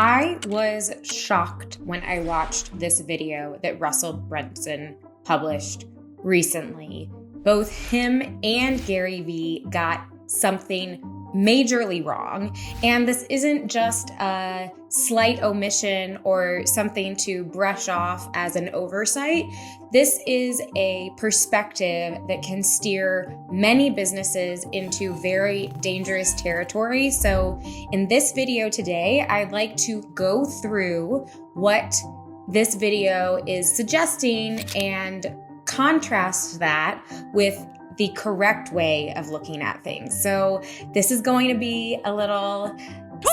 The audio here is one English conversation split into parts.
I was shocked when I watched this video that Russell Brunson published recently. Both him and Gary Vee got something majorly wrong. And this isn't just a slight omission or something to brush off as an oversight. This is a perspective that can steer many businesses into very dangerous territory. So in this video today, I'd like to go through what this video is suggesting and contrast that with the correct way of looking at things. So this is going to be a little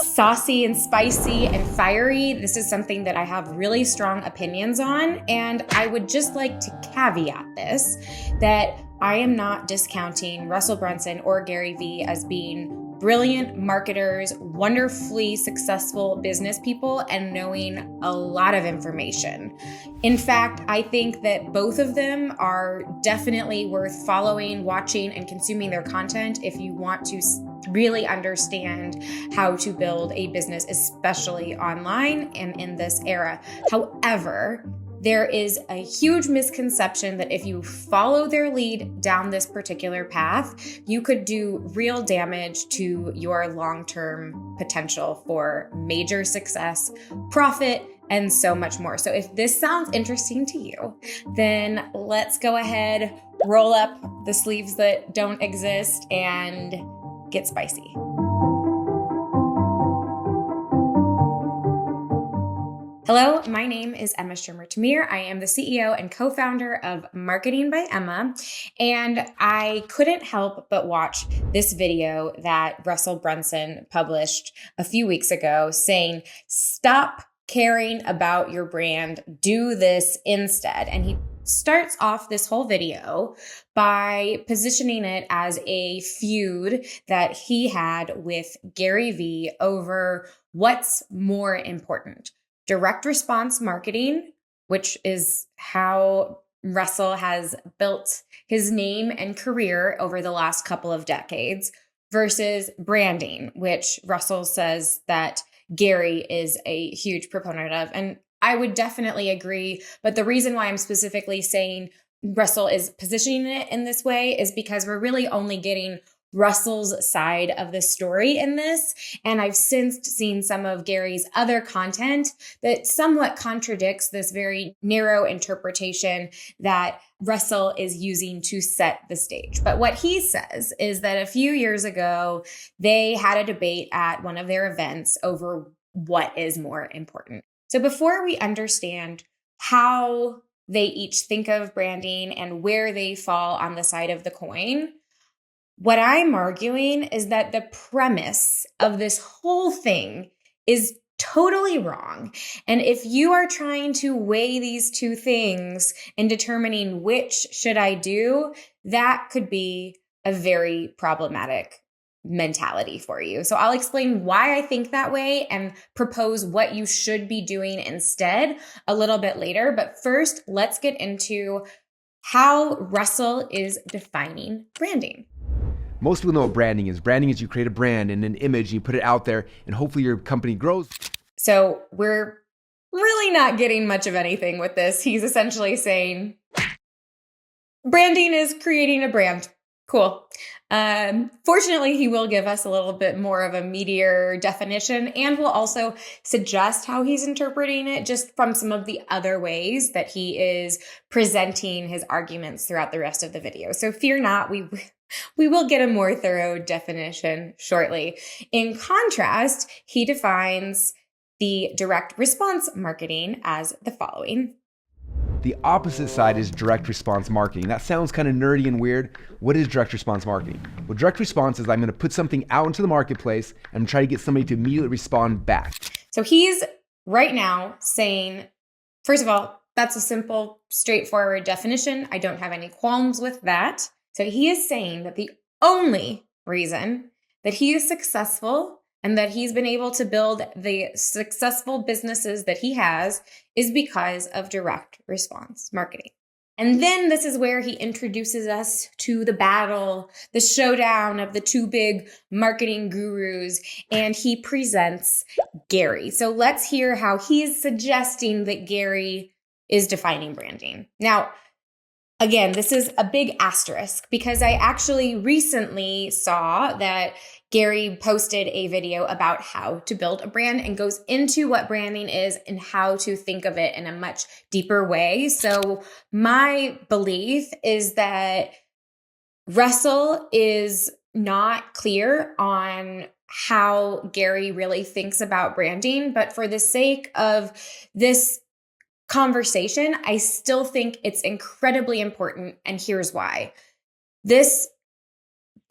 saucy and spicy and fiery. This is something that I have really strong opinions on. And I would just like to caveat this, that I am not discounting Russell Brunson or Gary Vee as being brilliant marketers, wonderfully successful business people, and knowing a lot of information. In fact, I think that both of them are definitely worth following, watching, and consuming their content if you want to really understand how to build a business, especially online and in this era. However, there is a huge misconception that if you follow their lead down this particular path, you could do real damage to your long-term potential for major success, profit, and so much more. So if this sounds interesting to you, then let's go ahead, roll up the sleeves that don't exist, and get spicy. Hello, my name is Emma Shermer-Tamir. I am the CEO and co-founder of Marketing by Emma, and I couldn't help but watch this video that Russell Brunson published a few weeks ago saying, stop caring about your brand, do this instead. And he starts off this whole video by positioning it as a feud that he had with Gary Vee over what's more important. Direct response marketing, which is how Russell has built his name and career over the last couple of decades, versus branding, which Russell says that Gary is a huge proponent of. And I would definitely agree. But the reason why I'm specifically saying Russell is positioning it in this way is because we're really only getting Russell's side of the story in this. And I've since seen some of Gary's other content that somewhat contradicts this very narrow interpretation that Russell is using to set the stage. But what he says is that a few years ago, they had a debate at one of their events over what is more important. So before we understand how they each think of branding and where they fall on the side of the coin, what I'm arguing is that the premise of this whole thing is totally wrong. And if you are trying to weigh these two things and determining which should I do, that could be a very problematic mentality for you. So I'll explain why I think that way and propose what you should be doing instead a little bit later. But first, let's get into how Russell is defining branding. Most people know what branding is. Branding is you create a brand and an image, and you put it out there, and hopefully your company grows. So we're really not getting much of anything with this. He's essentially saying branding is creating a brand. Cool. Fortunately, he will give us a little bit more of a meatier definition, and will also suggest how he's interpreting it just from some of the other ways that he is presenting his arguments throughout the rest of the video. So fear not, we will get a more thorough definition shortly. In contrast, he defines the direct response marketing as the following. The opposite side is direct response marketing. That sounds kind of nerdy and weird. What is direct response marketing? Well, direct response is I'm going to put something out into the marketplace and try to get somebody to immediately respond back. So he's right now saying, first of all, that's a simple, straightforward definition. I don't have any qualms with that. So he is saying that the only reason that he is successful and that he's been able to build the successful businesses that he has is because of direct response marketing. And then this is where he introduces us to the battle, the showdown of the two big marketing gurus, and he presents Gary. So let's hear how he's suggesting that Gary is defining branding. Now, again, this is a big asterisk because I actually recently saw that Gary posted a video about how to build a brand and goes into what branding is and how to think of it in a much deeper way. So my belief is that Russell is not clear on how Gary really thinks about branding, but for the sake of this conversation, I still think it's incredibly important, and here's why. This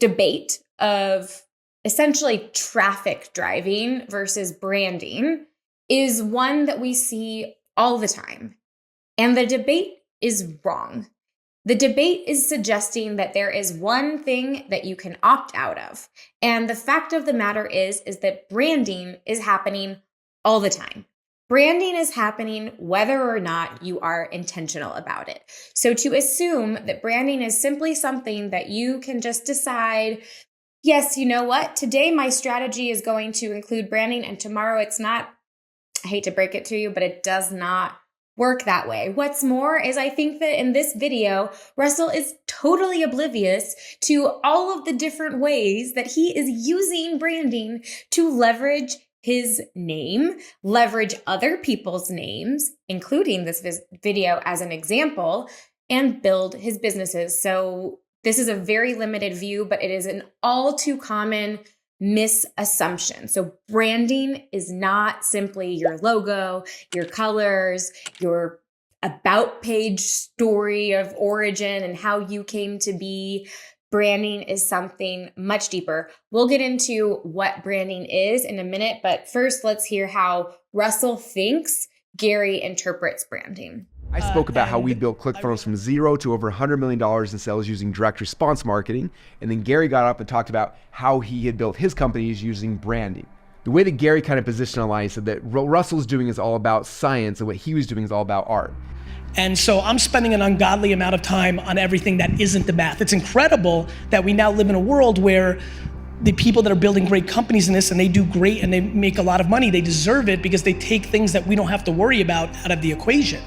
debate of essentially traffic driving versus branding is one that we see all the time. And the debate is wrong. The debate is suggesting that there is one thing that you can opt out of. And the fact of the matter is that branding is happening all the time. Branding is happening whether or not you are intentional about it. So to assume that branding is simply something that you can just decide, yes, you know what, today my strategy is going to include branding and tomorrow it's not. I hate to break it to you, but it does not work that way. What's more is I think that in this video, Russell is totally oblivious to all of the different ways that he is using branding to leverage his name, leverage other people's names, including this video as an example, and build his businesses. So this is a very limited view, but it is an all too common misassumption. So branding is not simply your logo, your colors, your about page story of origin and how you came to be. Branding is something much deeper. We'll get into what branding is in a minute, but first let's hear how Russell thinks Gary interprets branding. I spoke about how we built ClickFunnels from zero to over $100 million in sales using direct response marketing. And then Gary got up and talked about how he had built his companies using branding. The way that Gary kind of positioned online, he said that what Russell's doing is all about science and what he was doing is all about art. And so I'm spending an ungodly amount of time on everything that isn't the math. It's incredible that we now live in a world where the people that are building great companies in this and they do great and they make a lot of money, they deserve it because they take things that we don't have to worry about out of the equation.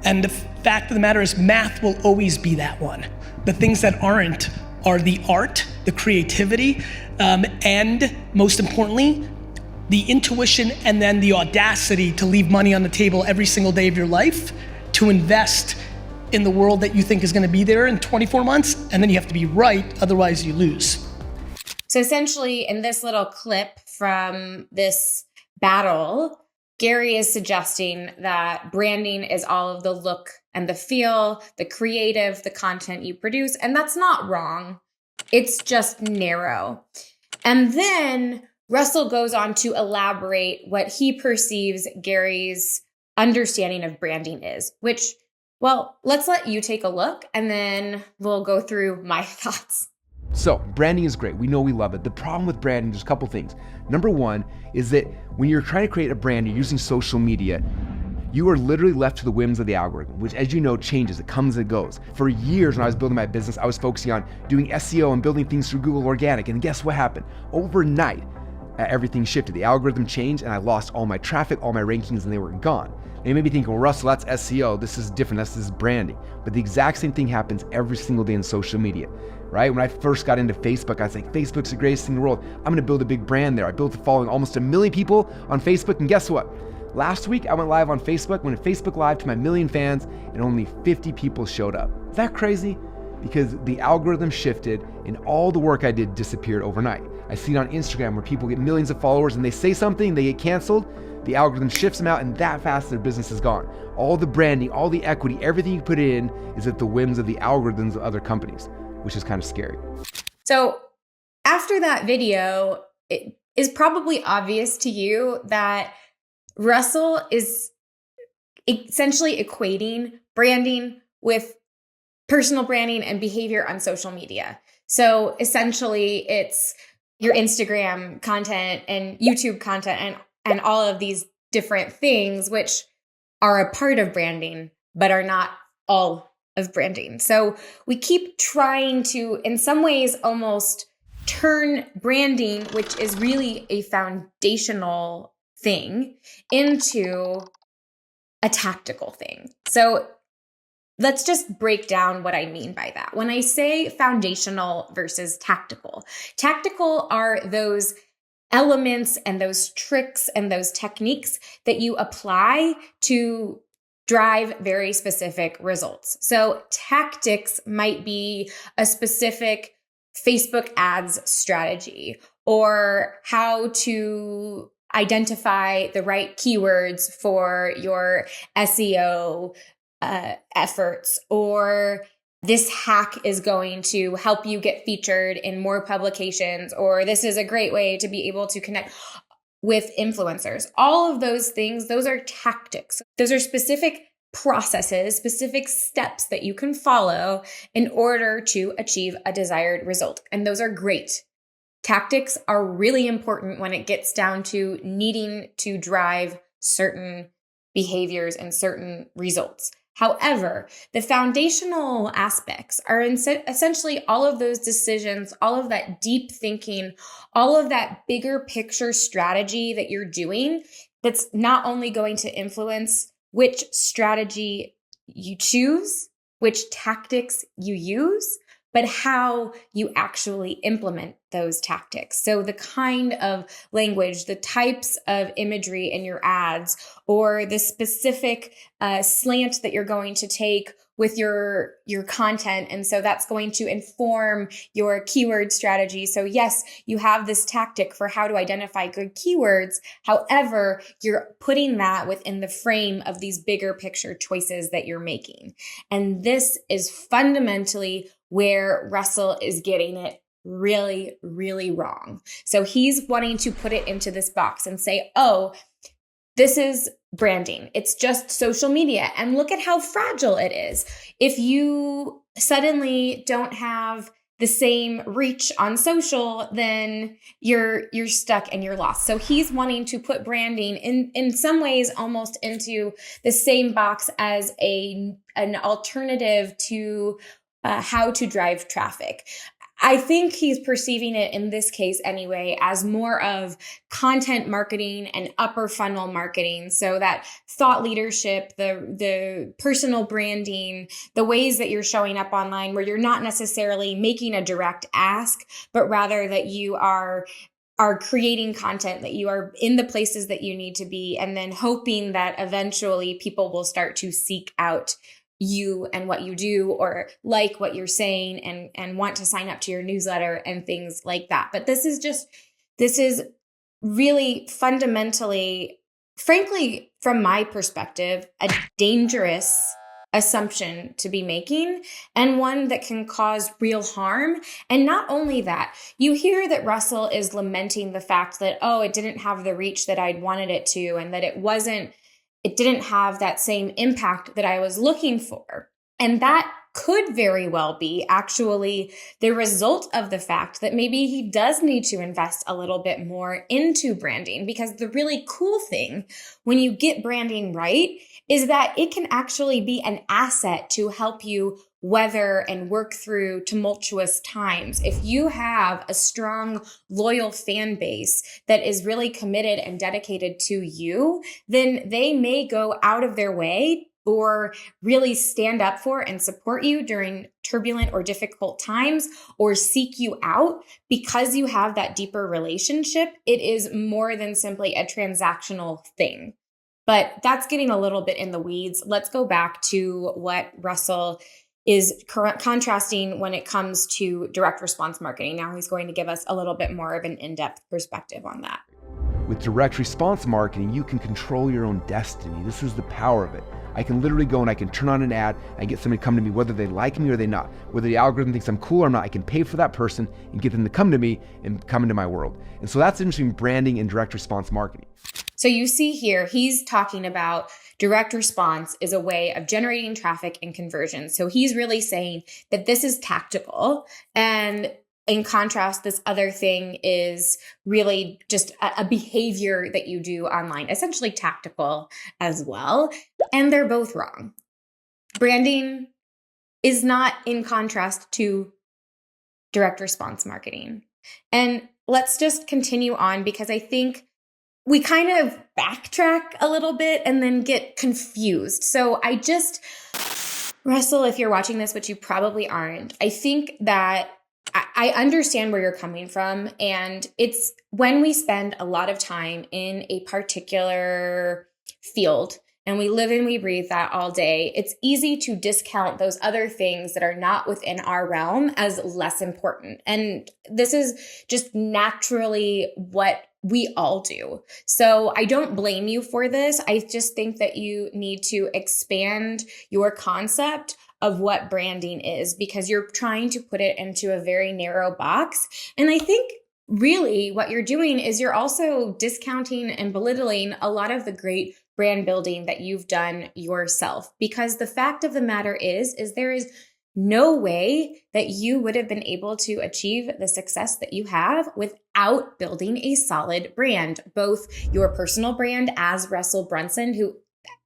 And the fact of the matter is math will always be that one. The things that aren't are the art, the creativity, and most importantly, the intuition and then the audacity to leave money on the table every single day of your life to invest in the world that you think is gonna be there in 24 months, and then you have to be right, otherwise you lose. So essentially in this little clip from this battle, Gary is suggesting that branding is all of the look and the feel, the creative, the content you produce, and that's not wrong. It's just narrow. And then Russell goes on to elaborate what he perceives Gary's understanding of branding is, which, well, let's let you take a look and then we'll go through my thoughts. So branding is great. We know we love it. The problem with branding, there's a couple things. Number one is that when you're trying to create a brand, you're using social media, you are literally left to the whims of the algorithm, which, as you know, changes. It comes and goes. For years when I was building my business, I was focusing on doing SEO and building things through Google Organic. And guess what happened? Overnight, everything shifted. The algorithm changed and I lost all my traffic, all my rankings, and they were gone. And you may be thinking, well, Russell, that's SEO. This is different. This is branding. But the exact same thing happens every single day in social media, right? When I first got into Facebook, I was like, Facebook's the greatest thing in the world. I'm going to build a big brand there. I built a following, almost 1 million people on Facebook. And guess what? Last week, I went live on Facebook, went to Facebook Live to my 1 million fans, and only 50 people showed up. Is that crazy? Because the algorithm shifted and all the work I did disappeared overnight. I see it on Instagram where people get millions of followers and they say something, they get canceled, the algorithm shifts them out and that fast their business is gone. All the branding, all the equity, everything you put in is at the whims of the algorithms of other companies, which is kind of scary. So after that video, it is probably obvious to you that Russell is essentially equating branding with personal branding and behavior on social media. So essentially it's your Instagram content and YouTube content and all of these different things, which are a part of branding, but are not all of branding. So we keep trying to, in some ways, almost turn branding, which is really a foundational thing, into a tactical thing. So let's just break down what I mean by that. When I say foundational versus tactical, tactical are those elements and those tricks and those techniques that you apply to drive very specific results. So tactics might be a specific Facebook ads strategy, or how to identify the right keywords for your SEO efforts, or this hack is going to help you get featured in more publications, or this is a great way to be able to connect with influencers. All of those things, those are tactics. Those are specific processes, specific steps that you can follow in order to achieve a desired result. And those are great. Tactics are really important when it gets down to needing to drive certain behaviors and certain results. However, the foundational aspects are essentially all of those decisions, all of that deep thinking, all of that bigger picture strategy that you're doing that's not only going to influence which strategy you choose, which tactics you use, but how you actually implement those tactics. So the kind of language, the types of imagery in your ads, or the specific slant that you're going to take with your content. And so that's going to inform your keyword strategy. So yes, you have this tactic for how to identify good keywords. However, you're putting that within the frame of these bigger picture choices that you're making. And this is fundamentally where Russell is getting it really, really wrong. So he's wanting to put it into this box and say, oh, this is branding. It's just social media. And look at how fragile it is. If you suddenly don't have the same reach on social, then you're stuck and you're lost. So he's wanting to put branding in some ways almost into the same box as an alternative to how to drive traffic. I think he's perceiving it in this case anyway as more of content marketing and upper funnel marketing. So that thought leadership, the personal branding, the ways that you're showing up online where you're not necessarily making a direct ask, but rather that you are creating content, that you are in the places that you need to be, and then hoping that eventually people will start to seek out you and what you do, or like what you're saying, and want to sign up to your newsletter and things like that. But this is really fundamentally, frankly, from my perspective, a dangerous assumption to be making, and one that can cause real harm. And not only that, you hear that Russell is lamenting the fact that, oh, it didn't have the reach that I'd wanted it to, and that it didn't have that same impact that I was looking for. And that could very well be actually the result of the fact that maybe he does need to invest a little bit more into branding, because the really cool thing when you get branding right is that it can actually be an asset to help you weather and work through tumultuous times. If you have a strong, loyal fan base that is really committed and dedicated to you, then they may go out of their way or really stand up for and support you during turbulent or difficult times, or seek you out because you have that deeper relationship. It is more than simply a transactional thing. But that's getting a little bit in the weeds. Let's go back to what Russell is contrasting when it comes to direct response marketing. Now he's going to give us a little bit more of an in-depth perspective on that. With direct response marketing, you can control your own destiny. This is the power of it. I can literally go and I can turn on an ad and get somebody to come to me, whether they like me or they not. Whether the algorithm thinks I'm cool or not, I can pay for that person and get them to come to me and come into my world. And so that's interesting, branding and direct response marketing. So you see here, he's talking about direct response is a way of generating traffic and conversion. So he's really saying that this is tactical, and in contrast, this other thing is really just a behavior that you do online, essentially tactical as well. And they're both wrong. Branding is not in contrast to direct response marketing. And let's just continue on, because I think we kind of backtrack a little bit and then get confused. So Russell, if you're watching this, which you probably aren't, I think that I understand where you're coming from. And it's when we spend a lot of time in a particular field and we live and we breathe that all day, it's easy to discount those other things that are not within our realm as less important. And this is just naturally what we all do. So I don't blame you for this. I just think that you need to expand your concept of what branding is, because you're trying to put it into a very narrow box. And I think really what you're doing is you're also discounting and belittling a lot of the great brand building that you've done yourself. Because the fact of the matter is there is no way that you would have been able to achieve the success that you have without building a solid brand, both your personal brand as Russell Brunson, who,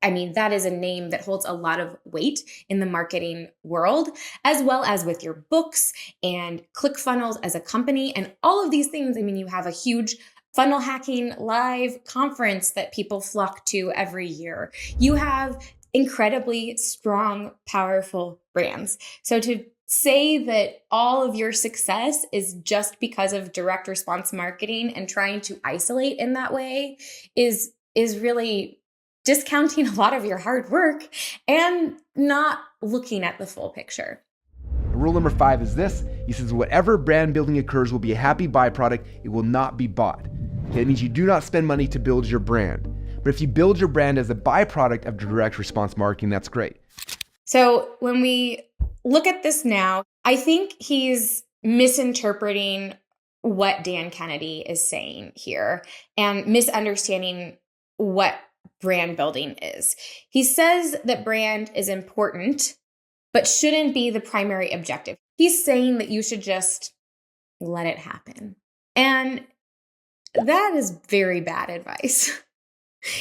I mean, that is a name that holds a lot of weight in the marketing world, as well as with your books and ClickFunnels as a company and all of these things. I mean, you have a huge funnel hacking live conference that people flock to every year. You have incredibly strong, powerful brands. So to say that all of your success is just because of direct response marketing and trying to isolate in that way is really discounting a lot of your hard work and not looking at the full picture. Rule number 5 is this. He says, whatever brand building occurs will be a happy byproduct. It will not be bought. Okay, that means you do not spend money to build your brand. But if you build your brand as a byproduct of direct response marketing, that's great. So when we look at this now, I think he's misinterpreting what Dan Kennedy is saying here and misunderstanding what brand building is. He says that brand is important, but shouldn't be the primary objective. He's saying that you should just let it happen. And that is very bad advice.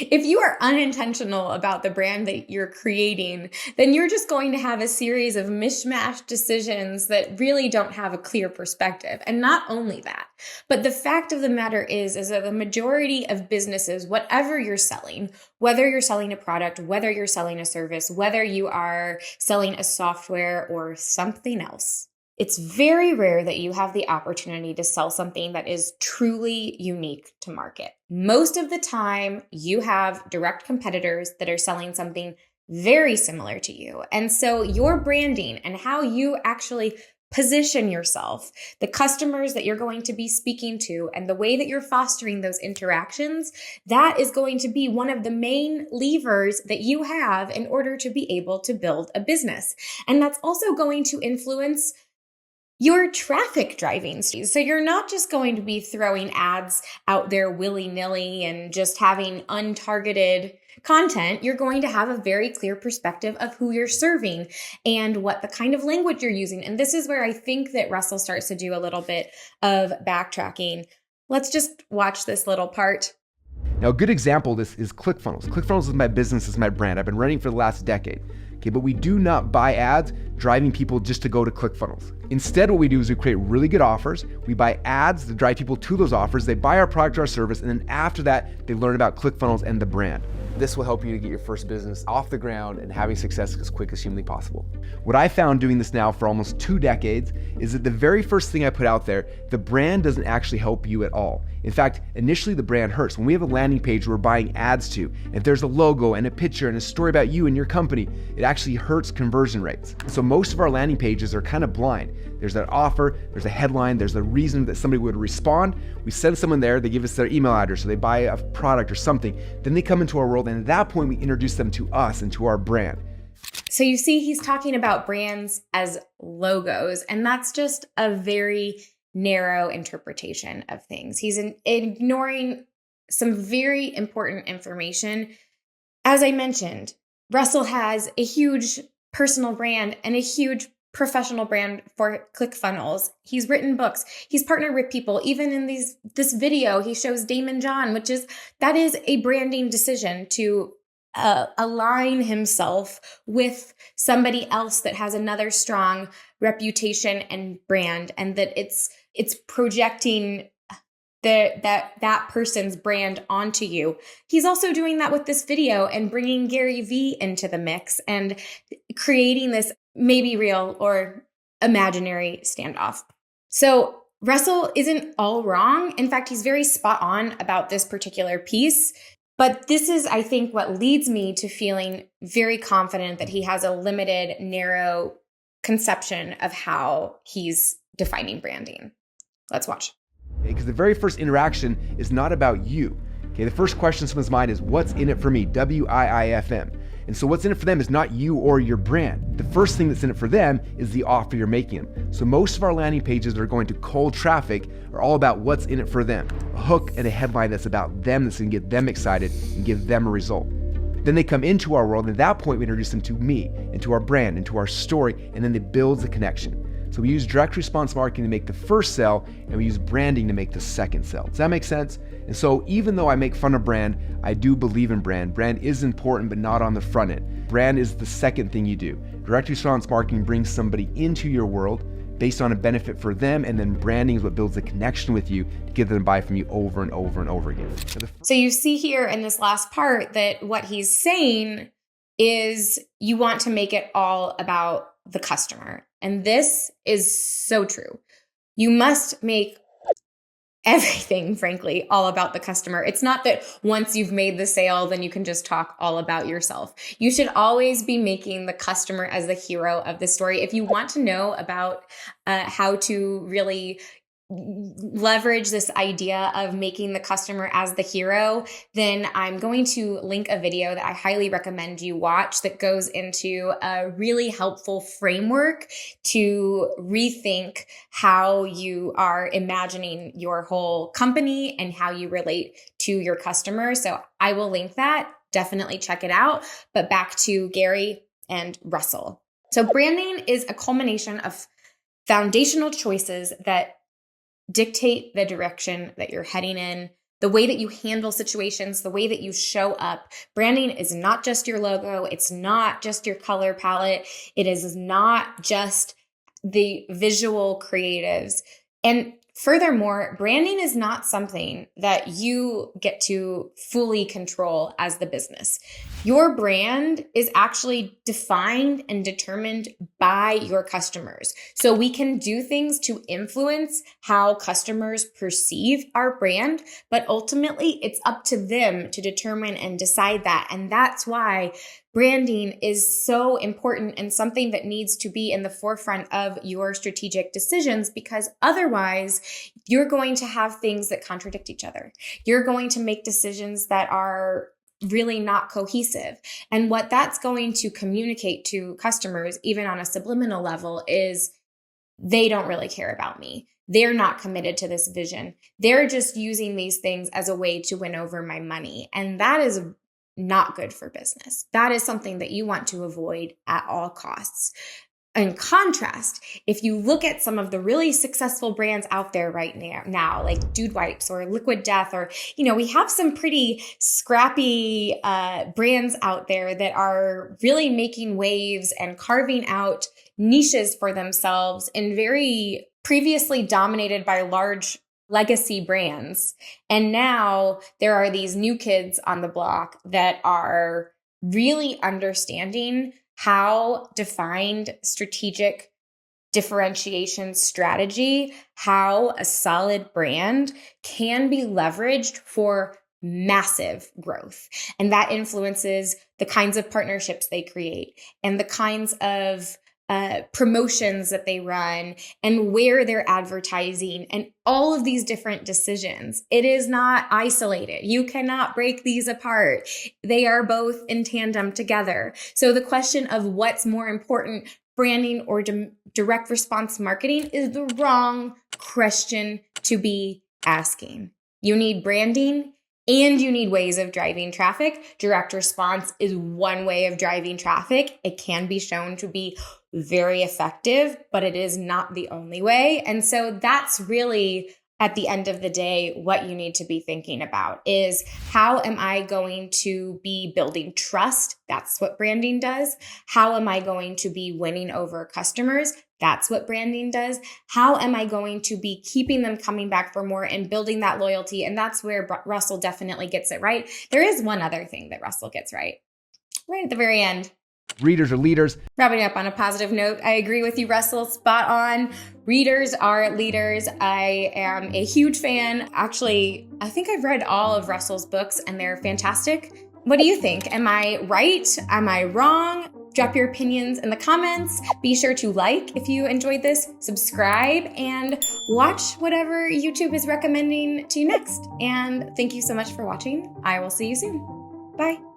If you are unintentional about the brand that you're creating, then you're just going to have a series of mishmash decisions that really don't have a clear perspective. And not only that, but the fact of the matter is that the majority of businesses, whatever you're selling, whether you're selling a product, whether you're selling a service, whether you are selling a software or something else, it's very rare that you have the opportunity to sell something that is truly unique to market. Most of the time, you have direct competitors that are selling something very similar to you. And so your branding and how you actually position yourself, the customers that you're going to be speaking to, and the way that you're fostering those interactions, that is going to be one of the main levers that you have in order to be able to build a business. And that's also going to influence your traffic driving. So you're not just going to be throwing ads out there willy-nilly and just having untargeted content. You're going to have a very clear perspective of who you're serving and what the kind of language you're using. And this is where I think that Russell starts to do a little bit of backtracking. Let's just watch this little part. Now, a good example of this is ClickFunnels. ClickFunnels is my business, is my brand. I've been running for the last decade. Okay, but we do not buy ads driving people just to go to ClickFunnels. Instead, what we do is we create really good offers. We buy ads that drive people to those offers. They buy our product or our service, and then after that, they learn about ClickFunnels and the brand. This will help you to get your first business off the ground and having success as quick as humanly possible. What I found doing this now for almost 2 decades is that the very first thing I put out there, the brand doesn't actually help you at all. In fact, initially the brand hurts. When we have a landing page we're buying ads to, if there's a logo and a picture and a story about you and your company, it actually hurts conversion rates. So most of our landing pages are kind of blind. There's an offer, there's a headline, there's a reason that somebody would respond. We send someone there, they give us their email address, so they buy a product or something. Then they come into our world, and at that point, we introduce them to us and to our brand. So you see, he's talking about brands as logos, and that's just a very narrow interpretation of things. He's ignoring some very important information. As I mentioned, Russell has a huge personal brand and a huge professional brand for ClickFunnels. He's written books. He's partnered with people. Even in this video, he shows Damon John, that is a branding decision to align himself with somebody else that has another strong reputation and brand, and that it's projecting that person's brand onto you. He's also doing that with this video and bringing Gary Vee into the mix and creating this maybe real or imaginary standoff. So Russell isn't all wrong. In fact, he's very spot on about this particular piece. But this is, I think, what leads me to feeling very confident that he has a limited, narrow conception of how he's defining branding. Let's watch. Because the very first interaction is not about you. Okay, the first question in someone's mind is, what's in it for me? WIIFM. And so what's in it for them is not you or your brand. The first thing that's in it for them is the offer you're making them. So most of our landing pages that are going to cold traffic are all about what's in it for them. A hook and a headline that's about them, that's going to get them excited and give them a result. Then they come into our world, and at that point we introduce them to me, and to our brand, and to our story, and then it builds a connection. So we use direct response marketing to make the first sell, and we use branding to make the second sell. Does that make sense? And so even though I make fun of brand, I do believe in brand. Brand is important, but not on the front end. Brand is the second thing you do. Direct response marketing brings somebody into your world based on a benefit for them, and then branding is what builds a connection with you to get them to buy from you over and over and over again. So you see here in this last part that what he's saying is you want to make it all about the customer. And this is so true. You must make everything, frankly, all about the customer. It's not that once you've made the sale, then you can just talk all about yourself. You should always be making the customer as the hero of the story. If you want to know about how to really leverage this idea of making the customer as the hero, then I'm going to link a video that I highly recommend you watch that goes into a really helpful framework to rethink how you are imagining your whole company and how you relate to your customer. So I will link that. Definitely check it out. But back to Gary and Russell. So branding is a culmination of foundational choices that dictate the direction that you're heading in, the way that you handle situations, the way that you show up. Branding is not just your logo. It's not just your color palette. It is not just the visual creatives. And furthermore, branding is not something that you get to fully control as the business. Your brand is actually defined and determined by your customers. So we can do things to influence how customers perceive our brand, but ultimately it's up to them to determine and decide that. And that's why branding is so important and something that needs to be in the forefront of your strategic decisions, because otherwise you're going to have things that contradict each other. You're going to make decisions that are really not cohesive. And what that's going to communicate to customers, even on a subliminal level, is they don't really care about me. They're not committed to this vision. They're just using these things as a way to win over my money. And that is not good for business. That is something that you want to avoid at all costs. In contrast, if you look at some of the really successful brands out there right now, like Dude Wipes or Liquid Death, or, we have some pretty scrappy brands out there that are really making waves and carving out niches for themselves in very previously dominated by large legacy brands. And now there are these new kids on the block that are really understanding how defined strategic differentiation strategy, how a solid brand can be leveraged for massive growth. And that influences the kinds of partnerships they create and the kinds of promotions that they run and where they're advertising and all of these different decisions. It is not isolated. You cannot break these apart. They are both in tandem together. So the question of what's more important, branding or direct response marketing, is the wrong question to be asking. You need branding and you need ways of driving traffic. Direct response is one way of driving traffic. It can be shown to be very effective, but it is not the only way. And so that's really at the end of the day, what you need to be thinking about is, how am I going to be building trust? That's what branding does. How am I going to be winning over customers? That's what branding does. How am I going to be keeping them coming back for more and building that loyalty? And that's where Russell definitely gets it right. There is one other thing that Russell gets right at the very end. Readers are leaders. Wrapping up on a positive note, I agree with you, Russell. Spot on. Readers are leaders. I am a huge fan. Actually, I think I've read all of Russell's books and they're fantastic. What do you think? Am I right? Am I wrong? Drop your opinions in the comments. Be sure to like if you enjoyed this, subscribe, and watch whatever YouTube is recommending to you next. And thank you so much for watching. I will see you soon. Bye.